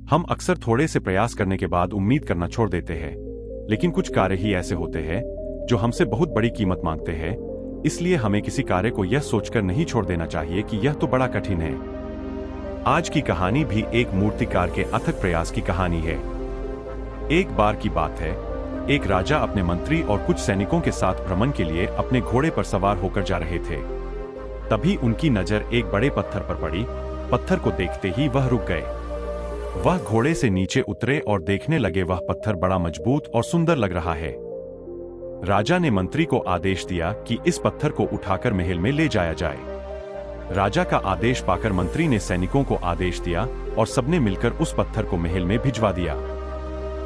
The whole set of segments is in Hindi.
हम अक्सर थोड़े से प्रयास करने के बाद उम्मीद करना छोड़ देते हैं, लेकिन कुछ कार्य ही ऐसे होते हैं जो हमसे बहुत बड़ी कीमत मांगते हैं। इसलिए हमें किसी कार्य को यह सोचकर नहीं छोड़ देना चाहिए कि यह तो बड़ा कठिन है। आज की कहानी भी एक मूर्तिकार के अथक प्रयास की कहानी है। एक बार की बात है, एक राजा अपने मंत्री और कुछ सैनिकों के साथ भ्रमण के लिए अपने घोड़े पर सवार होकर जा रहे थे। तभी उनकी नजर एक बड़े पत्थर पर पड़ी। पत्थर को देखते ही वह रुक गए। वह घोड़े से नीचे उतरे और देखने लगे। वह पत्थर बड़ा मजबूत और सुंदर लग रहा है। राजा ने मंत्री को आदेश दिया कि इस पत्थर को उठाकर महल में ले जाया जाए। राजा का आदेश पाकर मंत्री ने सैनिकों को आदेश दिया और सबने मिलकर उस पत्थर को महल में भिजवा दिया।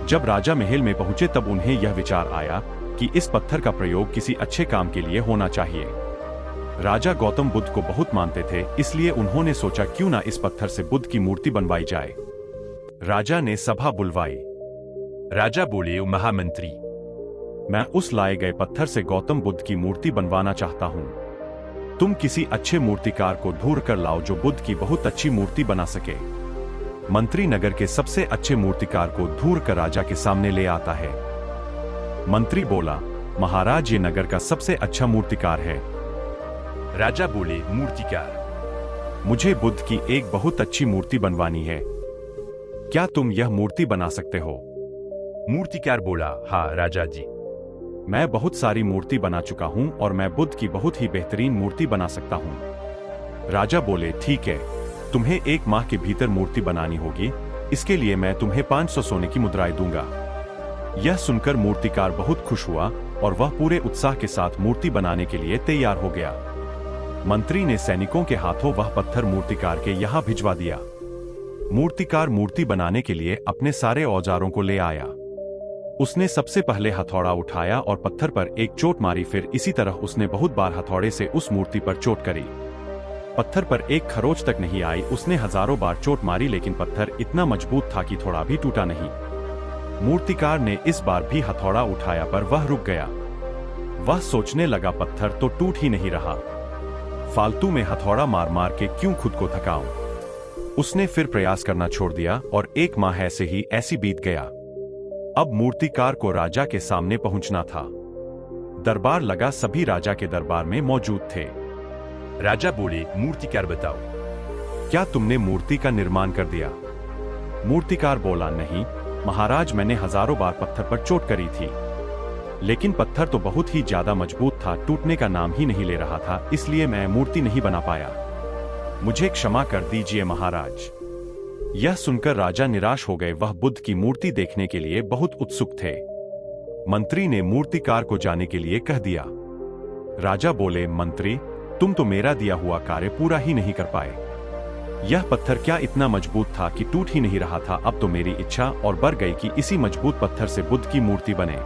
जब राजा महल में पहुंचे तब उन्हें यह विचार आया कि इस पत्थर का प्रयोग किसी अच्छे काम के लिए होना चाहिए। राजा गौतम बुद्ध को बहुत मानते थे, इसलिए उन्होंने सोचा क्यों ना इस पत्थर से बुद्ध की मूर्ति बनवाई जाए। राजा ने सभा बुलवाई। राजा बोले, महामंत्री, मैं उस लाए गए पत्थर से गौतम बुद्ध की मूर्ति बनवाना चाहता हूं। तुम किसी अच्छे मूर्तिकार को ढूंढ कर लाओ जो बुद्ध की बहुत अच्छी मूर्ति बना सके। मंत्री नगर के सबसे अच्छे मूर्तिकार को ढूंढ कर राजा के सामने ले आता है। मंत्री बोला, महाराज, ये नगर का सबसे अच्छा मूर्तिकार है। राजा बोले, मूर्तिकार, मुझे बुद्ध की एक बहुत अच्छी मूर्ति बनवानी है। क्या तुम यह मूर्ति बना सकते हो? मूर्तिकार बोला, हाँ राजा जी, मैं बहुत सारी मूर्ति बना चुका हूं और मैं बुद्ध की बहुत ही बेहतरीन मूर्ति बना सकता हूं। राजा बोले, ठीक है, तुम्हें 1 माह के भीतर मूर्ति बनानी होगी। इसके लिए मैं तुम्हें 500 सोने की मुद्राएं दूंगा। यह सुनकर मूर्तिकार बहुत खुश हुआ और वह पूरे उत्साह के साथ मूर्ति बनाने के लिए तैयार हो गया। मंत्री ने सैनिकों के हाथों वह पत्थर मूर्तिकार के यहां भिजवा दिया। मूर्तिकार मूर्ति बनाने के लिए अपने सारे औजारों को ले आया। उसने सबसे पहले हथौड़ा उठाया और पत्थर पर एक चोट मारी। फिर इसी तरह उसने बहुत बार हथौड़े से उस मूर्ति पर चोट करी। पत्थर पर एक खरोंच तक नहीं आई। उसने हजारों बार चोट मारी, लेकिन पत्थर इतना मजबूत था कि थोड़ा भी टूटा नहीं। मूर्तिकार ने इस बार भी हथौड़ा उठाया पर वह रुक गया। वह सोचने लगा, पत्थर तो टूट ही नहीं रहा, फालतू में हथौड़ा मार मार के क्यों खुद को थकाऊं। उसने फिर प्रयास करना छोड़ दिया और 1 माह ऐसी बीत गया। अब मूर्तिकार को राजा के सामने पहुंचना था। दरबार लगा, सभी राजा के दरबार में मौजूद थे। राजा बोले, मूर्तिकार बताओ, क्या तुमने मूर्ति का निर्माण कर दिया? मूर्तिकार बोला, नहीं महाराज, मैंने हजारों बार पत्थर पर चोट करी थी, लेकिन पत्थर तो बहुत ही ज्यादा मजबूत था, टूटने का नाम ही नहीं ले रहा था, इसलिए मैं मूर्ति नहीं बना पाया। मुझे क्षमा कर दीजिए महाराज। यह सुनकर राजा निराश हो गए। वह बुद्ध की मूर्ति देखने के लिए बहुत उत्सुक थे। मंत्री ने मूर्तिकार को जाने के लिए कह दिया। राजा बोले, मंत्री, तुम तो मेरा दिया हुआ कार्य पूरा ही नहीं कर पाए। यह पत्थर क्या इतना मजबूत था कि टूट ही नहीं रहा था। अब तो मेरी इच्छा और बढ़ गई कि इसी मजबूत पत्थर से बुद्ध की मूर्ति बने।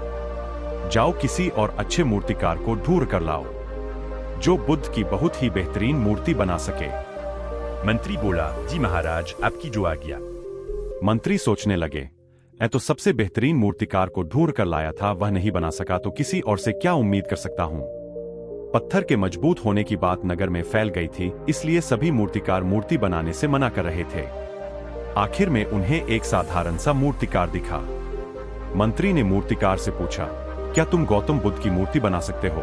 जाओ किसी और अच्छे मूर्तिकार को ढूंढ कर लाओ जो बुद्ध की बहुत ही बेहतरीन मूर्ति बना सके। मंत्री बोला, जी महाराज, आपकी जो आज्ञा। मंत्री सोचने लगे, मैं तो सबसे बेहतरीन मूर्तिकार को ढूंढ कर लाया था, वह नहीं बना सका तो किसी और से क्या उम्मीद कर सकता हूं। पत्थर के मजबूत होने की बात नगर में फैल गई थी, इसलिए सभी मूर्तिकार मूर्ति बनाने से मना कर रहे थे। आखिर में उन्हें एक साधारण सा मूर्तिकार दिखा। मंत्री ने मूर्तिकार से पूछा, क्या तुम गौतम बुद्ध की मूर्ति बना सकते हो?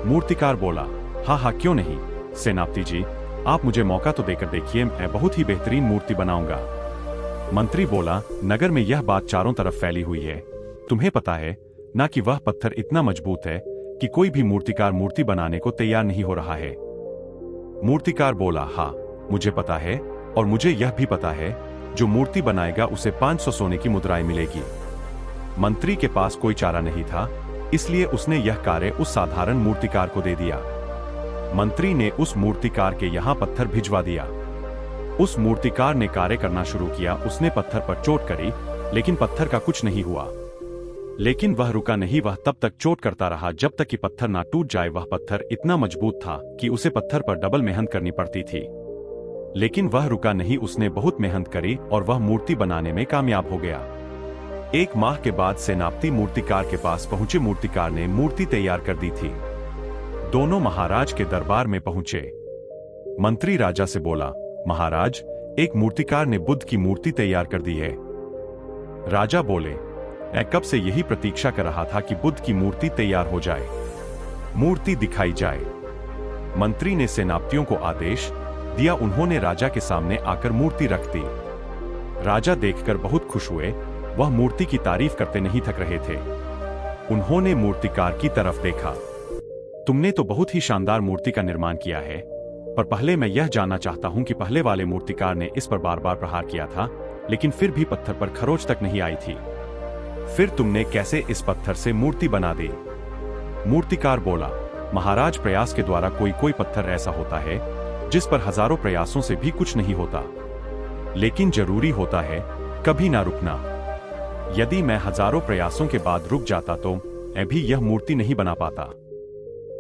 मूर्तिकार बोला, हाँ हाँ, क्यों नहीं। सेनापति जी, आप मुझे मौका तो देकर देखिए, मैं बहुत ही बेहतरीन मूर्ति बनाऊंगा। मंत्री बोला, नगर में यह बात चारों तरफ फैली हुई है, तुम्हें पता है ना कि वह पत्थर इतना मजबूत है कि कोई भी मूर्तिकार मूर्ति बनाने को तैयार नहीं हो रहा है। मूर्तिकार बोला, हाँ मुझे पता है, और मुझे यह भी पता है जो मूर्ति बनाएगा उसे 500 सोने की मुद्राएं मिलेगी। मंत्री के पास कोई चारा नहीं था, इसलिए उसने यह कार्य उस साधारण मूर्तिकार को दे दिया। मंत्री ने उस मूर्तिकार के यहां पत्थर भिजवा दिया। उस मूर्तिकार ने कार्य करना शुरू किया। उसने पत्थर पर चोट करी, लेकिन पत्थर का कुछ नहीं हुआ। लेकिन वह रुका नहीं, वह तब तक चोट करता रहा जब तक कि पत्थर ना टूट जाए। वह पत्थर इतना मजबूत था कि उसे पत्थर पर डबल मेहनत करनी पड़ती थी, लेकिन वह रुका नहीं। उसने बहुत मेहनत करी और वह मूर्ति बनाने में कामयाब हो गया। 1 माह के बाद सेनापति मूर्तिकार के पास पहुंचे। मूर्तिकार ने मूर्ति तैयार कर दी थी। दोनों महाराज के दरबार में पहुंचे। मंत्री राजा से बोला, महाराज, एक मूर्तिकार ने बुद्ध की मूर्ति तैयार कर दी है। राजा बोले, मैं कब से यही प्रतीक्षा कर रहा था कि बुद्ध की मूर्ति तैयार हो जाए, मूर्ति दिखाई जाए। मंत्री ने सेनापतियों को आदेश दिया। उन्होंने राजा के सामने आकर मूर्ति रख दी। राजा देखकर बहुत खुश हुए। वह मूर्ति की तारीफ करते नहीं थक रहे थे। उन्होंने मूर्तिकार की तरफ देखा। तुमने तो बहुत ही शानदार मूर्ति का निर्माण किया है, पर पहले मैं यह जानना चाहता हूं कि पहले वाले मूर्तिकार ने इस पर बार बार प्रहार किया था, लेकिन फिर भी पत्थर पर खरोंच तक नहीं आई थी। फिर तुमने कैसे इस पत्थर से मूर्ति बना दी? मूर्तिकार बोला, महाराज, प्रयास के द्वारा कोई कोई पत्थर ऐसा होता है जिस पर हजारों प्रयासों से भी कुछ नहीं होता, लेकिन जरूरी होता है कभी ना रुकना। यदि मैं हजारों प्रयासों के बाद रुक जाता तो मैं भी यह मूर्ति नहीं बना पाता।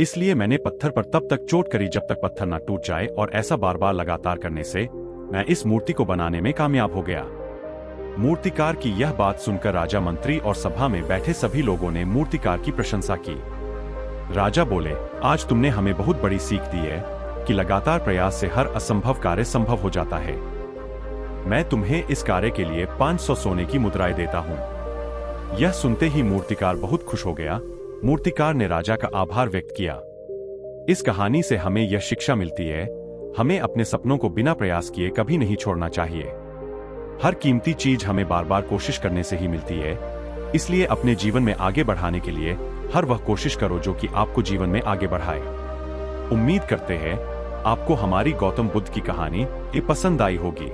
इसलिए मैंने पत्थर पर तब तक चोट करी जब तक पत्थर ना टूट जाए, और ऐसा बार बार लगातार करने से मैं इस मूर्ति को बनाने में कामयाब हो गया। मूर्तिकार की यह बात सुनकर राजा, मंत्री और सभा में बैठे सभी लोगों ने मूर्तिकार की प्रशंसा की। राजा बोले, आज तुमने हमें बहुत बड़ी सीख दी है कि लगातार प्रयास से हर असंभव कार्य संभव हो जाता है। मैं तुम्हें इस कार्य के लिए 500 सोने की मुद्राएं देता हूं। यह सुनते ही मूर्तिकार बहुत खुश हो गया। मूर्तिकार ने राजा का आभार व्यक्त किया। इस कहानी से हमें यह शिक्षा मिलती है, हमें अपने सपनों को बिना प्रयास किए कभी नहीं छोड़ना चाहिए। हर कीमती चीज हमें बार बार कोशिश करने से ही मिलती है। इसलिए अपने जीवन में आगे बढ़ाने के लिए हर वह कोशिश करो जो कि आपको जीवन में आगे बढ़ाए। उम्मीद करते हैं आपको हमारी गौतम बुद्ध की कहानी पसंद आई होगी।